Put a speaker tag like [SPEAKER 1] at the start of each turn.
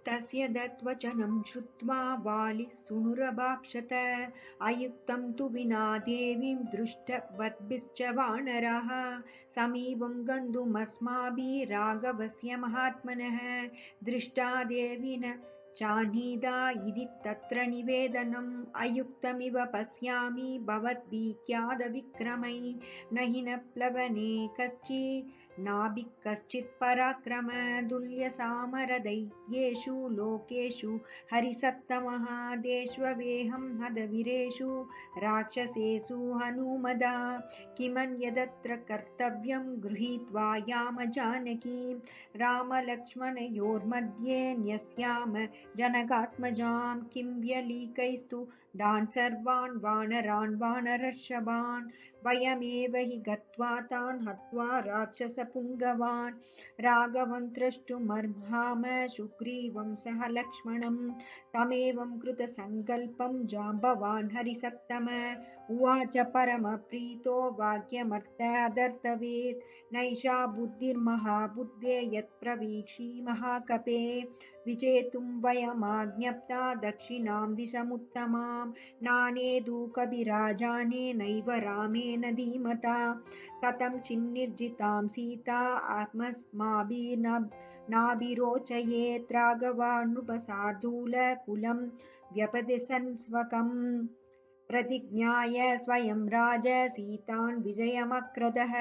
[SPEAKER 1] तस्य दत्वचनं श्रुत्वा वालिः सूनुरभाक्षत। अयुक्तं तु विना देवीं दृष्टवद्भिश्च वानराः। समीपं गन्तुमस्माभिः राघवस्य महात्मनः। दृष्टा देवी न चान्निधा इति तत्र निवेदनम्। अयुक्तमिव पश्यामि भवद्भिख्यातविक्रमै। न हि न प्लवने नाभिः कश्चित् पराक्रम। तुल्यसामरदैत्येषु लोकेषु हरिसत्तमः। देष्वेऽहं हतवीरेषु राक्षसेषु हनूमदा। किमन्यदत्र कर्तव्यं गृहीत्वा याम जानकीं। रामलक्ष्मणयोर्मध्ये न्यस्याम जनकात्मजां। किं व्यलीकैस्तु तान् सर्वान् वानरान् वानरर्षभान्। वयमेव हि गत्वा तान् हत्वा राक्षसपुङ्गवान्। राघवं द्रष्टुमर्हाम सुग्रीवं सह लक्ष्मणं। तमेवं कृतसङ्कल्पं जाम्बवान् हरिसत्तम। उवाच परमप्रीतो वाक्यमर्थादर्थवेत्। नैषा बुद्धिर्महाबुद्धे यत्प्रवीक्षि महाकपे। विजेतुं वयमाज्ञप्ता दक्षिणां दिशमुत्तमां। नानेदु कविराजाने नैव रामेण धीमता। कथं चिन्निर्जितां सीता आत्मस्माभिर्नाभिरोचयेत्। राघवा नृपशार्दूलकुलं व्यपदिशन् स्वकम्। प्रतिज्ञाय स्वयं राज सीतान् विजयमक्रदः।